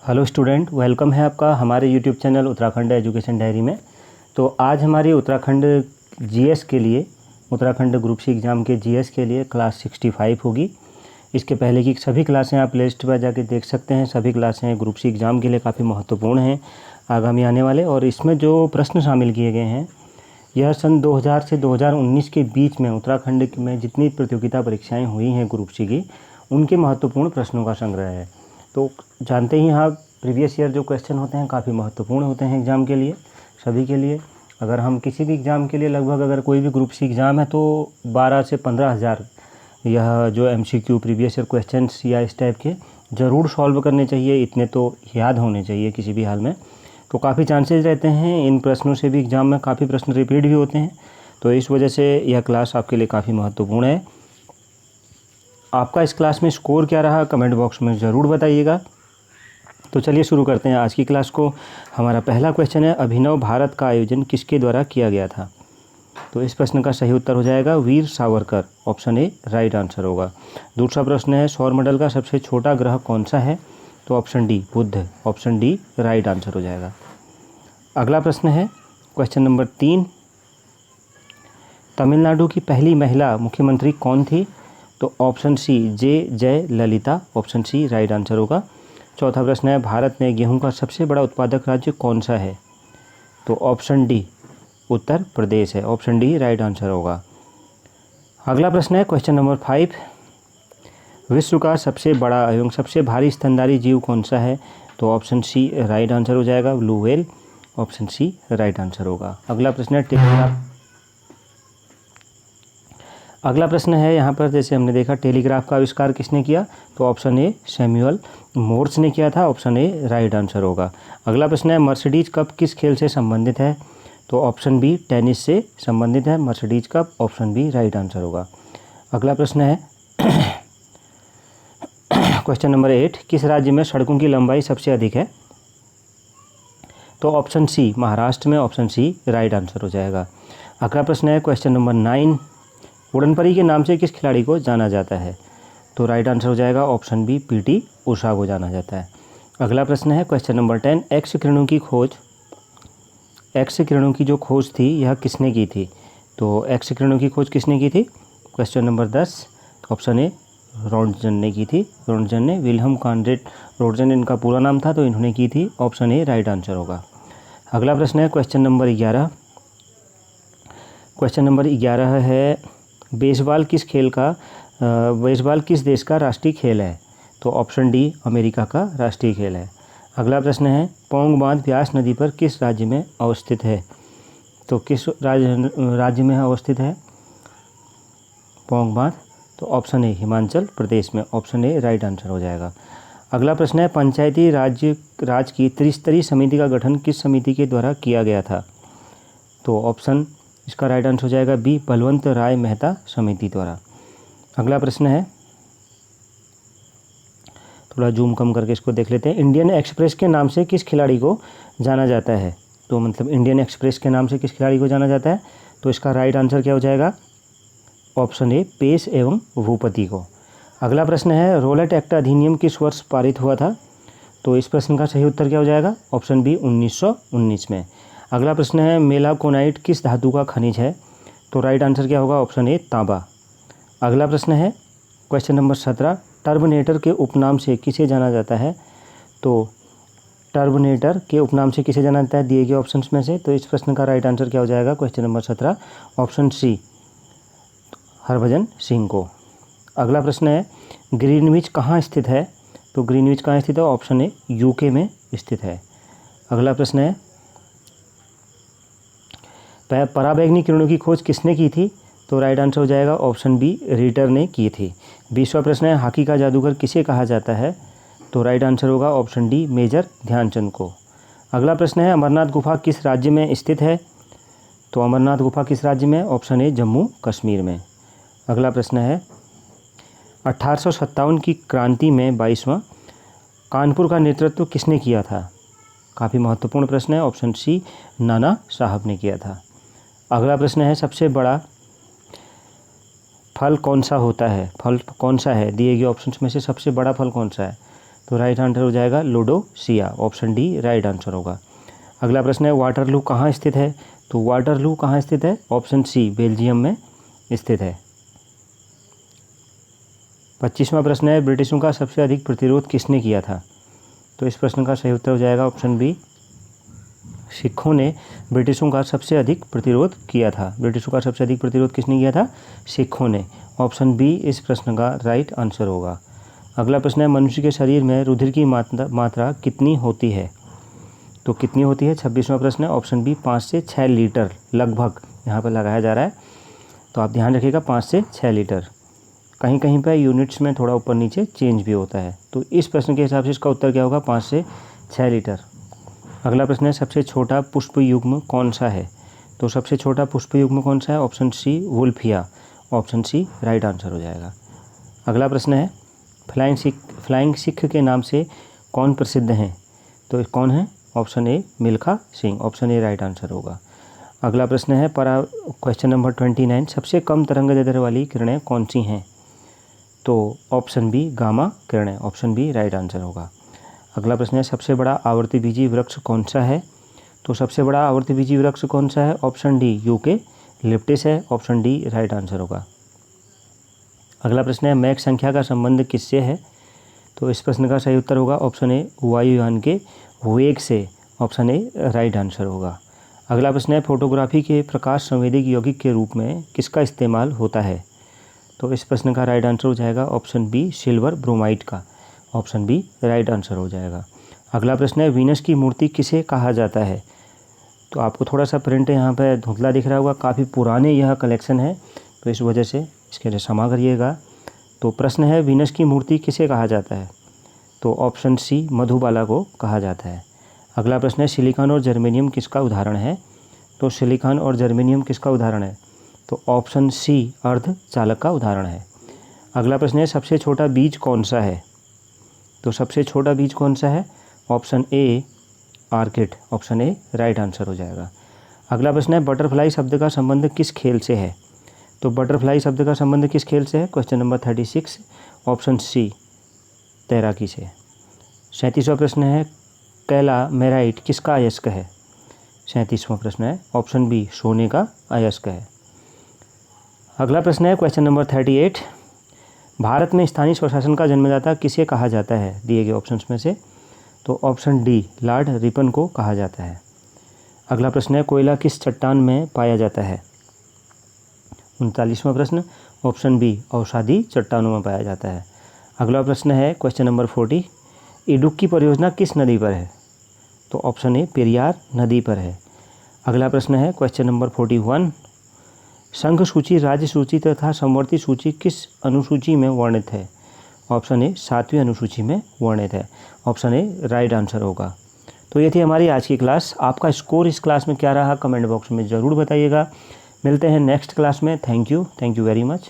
Hello student, welcome है आपका हमारे YouTube channel Uttarakhand education diary में। तो आज हमारी उत्तराखंड जीएस के लिए, उत्तराखंड ग्रुप सी एग्ज़ाम के जीएस के लिए क्लास 65 होगी। इसके पहले की सभी क्लासें आप लिस्ट पर जाके देख सकते हैं। सभी क्लासें ग्रुप सी एग्ज़ाम के लिए काफ़ी महत्वपूर्ण हैं आगामी आने वाले। और इसमें जो प्रश्न शामिल किए गए हैं, यह सन 2000 से 2019 के बीच में उत्तराखंड में जितनी प्रतियोगिता परीक्षाएँ हुई हैं ग्रुप सी की, उनके महत्वपूर्ण प्रश्नों का संग्रह है। तो जानते ही आप, प्रीवियस ईयर जो क्वेश्चन होते हैं काफ़ी महत्वपूर्ण होते हैं एग्ज़ाम के लिए, सभी के लिए। अगर हम किसी भी एग्ज़ाम के लिए लगभग, अगर कोई भी ग्रुप सी एग्ज़ाम है तो 12 से 15 हज़ार यह जो एमसीक्यू प्रीवियस ईयर क्वेश्चंस या इस टाइप के ज़रूर सॉल्व करने चाहिए। इतने तो याद होने चाहिए किसी भी हाल में। तो काफ़ी चांसेस रहते हैं इन प्रश्नों से भी एग्ज़ाम में काफ़ी प्रश्न रिपीट भी होते हैं। तो इस वजह से यह क्लास आपके लिए काफ़ी महत्वपूर्ण है। आपका इस क्लास में स्कोर क्या रहा, कमेंट बॉक्स में ज़रूर बताइएगा। तो चलिए शुरू करते हैं आज की क्लास को। हमारा पहला क्वेश्चन है, अभिनव भारत का आयोजन किसके द्वारा किया गया था? तो इस प्रश्न का सही उत्तर हो जाएगा Veer Savarkar, option A right answer होगा। दूसरा प्रश्न है, सौरमंडल का सबसे छोटा ग्रह कौन सा है? तो ऑप्शन डी बुध, ऑप्शन डी राइट आंसर हो जाएगा। अगला प्रश्न है क्वेश्चन नंबर 3, तमिलनाडु की पहली महिला मुख्यमंत्री कौन थी? तो option C Jayalalithaa, option C right answer होगा। चौथा प्रश्न है, भारत में गेहूं का सबसे बड़ा उत्पादक राज्य कौन सा है? तो ऑप्शन डी उत्तर प्रदेश है, ऑप्शन डी राइट आंसर होगा। अगला प्रश्न है क्वेश्चन नंबर 5, विश्व का सबसे बड़ा एवं सबसे भारी स्तनधारी जीव कौन सा है? तो ऑप्शन सी राइट आंसर हो जाएगा, blue whale, option C right answer होगा। अगला प्रश्न है टेलीग्राफ। अगला प्रश्न है यहाँ पर, जैसे हमने देखा, टेलीग्राफ का आविष्कार किसने किया? तो ऑप्शन ए सैमुअल मोर्स ने किया था, ऑप्शन ए राइट आंसर होगा। अगला प्रश्न है, मर्सिडीज कप किस खेल से संबंधित है? तो ऑप्शन बी टेनिस से संबंधित है Mercedes cup, option B right answer होगा। अगला प्रश्न है क्वेश्चन नंबर 8, किस राज्य में सड़कों की लंबाई सबसे अधिक है? तो ऑप्शन सी महाराष्ट्र में, ऑप्शन सी राइट आंसर हो जाएगा। अगला प्रश्न है क्वेश्चन नंबर 9, उड़न परी के नाम से किस खिलाड़ी को जाना जाता है? तो राइट आंसर हो जाएगा ऑप्शन बी पीटी उषा को जाना जाता है। अगला प्रश्न है क्वेश्चन नंबर 10, एक्स किरणों की जो खोज थी यह किसने की थी? तो एक्स किरणों की खोज किसने की थी? Question number 10, option A Roentgen ने की थी। रोंटजन ने, विल्हम कॉनरेड रोंटजन इनका पूरा नाम था, तो इन्होंने की थी, ऑप्शन ए राइट आंसर होगा। अगला प्रश्न है क्वेश्चन नंबर 11। क्वेश्चन नंबर 11 है, बेसबॉल किस देश का राष्ट्रीय खेल है? तो ऑप्शन डी अमेरिका का राष्ट्रीय खेल है। अगला प्रश्न है, पौंग बांध ब्यास नदी पर किस राज्य में अवस्थित है? तो किस राज्य में अवस्थित है पौंग बांध? तो ऑप्शन ए हिमाचल प्रदेश में, ऑप्शन ए राइट आंसर हो जाएगा। अगला प्रश्न है, पंचायती राज की त्रिस्तरीय समिति का गठन किस समिति के द्वारा किया गया था? तो ऑप्शन इसका राइट आंसर हो जाएगा बी बलवंत राय मेहता समिति द्वारा। अगला प्रश्न है, थोड़ा जूम कम करके इसको देख लेते हैं, इंडियन एक्सप्रेस के नाम से किस खिलाड़ी को जाना जाता है? तो मतलब इंडियन एक्सप्रेस के नाम से किस खिलाड़ी को जाना जाता है? तो इसका राइट आंसर क्या हो जाएगा? ऑप्शन ए पेस एवं भूपति को। अगला प्रश्न है, रोलेट एक्ट अधिनियम किस वर्ष पारित हुआ था? तो इस प्रश्न का सही उत्तर क्या हो जाएगा? ऑप्शन बी 1919 में। अगला प्रश्न है, मेलाकोनाइट किस धातु का खनिज है? तो राइट आंसर क्या होगा? ऑप्शन ए तांबा। अगला प्रश्न है क्वेश्चन नंबर 17, टर्बनेटर के उपनाम से किसे जाना जाता है? तो टर्बनेटर के उपनाम से किसे जाना जाता है दिए गए ऑप्शंस में से? तो इस प्रश्न का राइट आंसर क्या हो जाएगा? Question number 17, option C Harbhajan Singh को। अगला प्रश्न है, ग्रीनविच कहाँ स्थित है? तो ग्रीनविच कहाँ स्थित है? ऑप्शन ए यूके में स्थित है। अगला प्रश्न है, पराबैंगनी किरणों की खोज किसने की थी? तो राइट आंसर हो जाएगा ऑप्शन बी रिटर ने की थी। 20वां प्रश्न है, हॉकी का जादूगर किसे कहा जाता है? तो राइट आंसर होगा ऑप्शन डी मेजर ध्यानचंद को। अगला प्रश्न है, अमरनाथ गुफा किस राज्य में स्थित है? तो अमरनाथ गुफा किस राज्य में? ऑप्शन ए जम्मू कश्मीर में। अगला प्रश्न है, 1857 की क्रांति में 22वां कानपुर का नेतृत्व किसने किया था? काफ़ी महत्वपूर्ण प्रश्न है, ऑप्शन सी नाना साहब ने किया था। अगला प्रश्न है, सबसे बड़ा फल कौन सा होता है? फल कौन सा है दिए गए ऑप्शंस में से सबसे बड़ा फल कौन सा है? तो राइट आंसर हो जाएगा Lodoicea, option D right answer होगा। अगला प्रश्न है वाटरलू कहाँ स्थित है? तो वाटरलू कहाँ स्थित है? ऑप्शन सी बेल्जियम में स्थित है। 25वां प्रश्न है ब्रिटिशों का सबसे अधिक प्रतिरोध किसने किया था? तो इस प्रश्न का सही उत्तर हो जाएगा ऑप्शन बी, सिखों ने ब्रिटिशों का सबसे अधिक प्रतिरोध किया था। ब्रिटिशों का सबसे अधिक प्रतिरोध किसने किया था? सिखों ने। ऑप्शन बी इस प्रश्न का राइट आंसर होगा। अगला प्रश्न है मनुष्य के शरीर में रुधिर की मात्रा कितनी होती है? तो कितनी होती है? 26वां प्रश्न है, ऑप्शन बी 5 से 6 लीटर लगभग यहाँ पर लगाया जा रहा है, तो आप ध्यान रखिएगा 5 से 6 लीटर। कहीं कहीं पर यूनिट्स में थोड़ा ऊपर नीचे चेंज भी होता है, तो इस प्रश्न के हिसाब से इसका उत्तर क्या होगा? 5 से 6 लीटर। अगला प्रश्न है सबसे छोटा पुष्प युग्म कौन सा है? तो सबसे छोटा पुष्प युग्म कौन सा है? Option C wolffia, option C right answer हो जाएगा। अगला प्रश्न है फ्लाइंग सिख के नाम से कौन प्रसिद्ध हैं? तो कौन है? Option A Milkha Singh, option A right answer होगा। अगला प्रश्न है क्वेश्चन नंबर 29, सबसे कम तरंगदैर्ध्य वाली किरणें कौन सी हैं? तो ऑप्शन बी गामा किरणें, ऑप्शन बी राइट आंसर होगा। अगला प्रश्न है सबसे बड़ा आवर्तबीजी वृक्ष कौन सा है? तो सबसे बड़ा आवर्तबीजी वृक्ष कौन सा है? ऑप्शन डी यूकेलिप्टस है, ऑप्शन डी राइट आंसर होगा। अगला प्रश्न है मैक संख्या का संबंध किससे है? तो इस प्रश्न का सही उत्तर होगा ऑप्शन ए वायुयान के वेग से, ऑप्शन ए राइट आंसर होगा। अगला प्रश्न है फोटोग्राफी के प्रकाश संवेदक यौगिक के रूप में किसका इस्तेमाल होता है? तो इस प्रश्न का राइट आंसर हो जाएगा ऑप्शन बी सिल्वर ब्रोमाइड का, ऑप्शन बी राइट आंसर हो जाएगा। अगला प्रश्न है वीनस की मूर्ति किसे कहा जाता है? तो आपको थोड़ा सा प्रिंट यहाँ पे धुंधला दिख रहा होगा, काफ़ी पुराने यह कलेक्शन है, तो इस वजह से इसके लिए क्षमा करिएगा। तो प्रश्न है वीनस की मूर्ति किसे कहा जाता है? तो ऑप्शन सी मधुबाला को कहा जाता है। अगला प्रश्न है सिलिकॉन और जर्मेनियम किसका उदाहरण है? तो सिलिकॉन और जर्मेनियम किसका उदाहरण है? तो ऑप्शन सी अर्धचालक का उदाहरण है। अगला प्रश्न है सबसे छोटा बीज कौन सा है? तो सबसे छोटा बीज कौन सा है? Option A orchid, option A right answer हो जाएगा। अगला प्रश्न है बटरफ्लाई शब्द का संबंध किस खेल से है? तो बटरफ्लाई शब्द का संबंध किस खेल से है? क्वेश्चन नंबर 36, ऑप्शन सी तैराकी से। 37वां प्रश्न है कैलामेराइट किसका अयस्क है? 37वां प्रश्न है, ऑप्शन बी सोने का अयस्क है। अगला प्रश्न है क्वेश्चन नंबर 38, भारत में स्थानीय स्वशासन का जन्मदाता किसे कहा जाता है दिए गए ऑप्शंस में से? तो ऑप्शन डी लॉर्ड रिपन को कहा जाता है। अगला प्रश्न है कोयला किस चट्टान में पाया जाता है? 39वां प्रश्न, ऑप्शन बी औषधि चट्टानों में पाया जाता है। अगला प्रश्न है क्वेश्चन नंबर 40, इडुक्की परियोजना किस नदी पर है? तो ऑप्शन ए पेरियार नदी पर है। अगला प्रश्न है क्वेश्चन नंबर 41, संघ सूची, राज्य सूची तथा समवर्ती सूची किस अनुसूची में वर्णित है? ऑप्शन ए 7वीं अनुसूची में वर्णित है, ऑप्शन ए राइट आंसर होगा। तो ये थी हमारी आज की क्लास। आपका स्कोर इस क्लास में क्या रहा कमेंट बॉक्स में ज़रूर बताइएगा। मिलते हैं नेक्स्ट क्लास में। Thank you very much.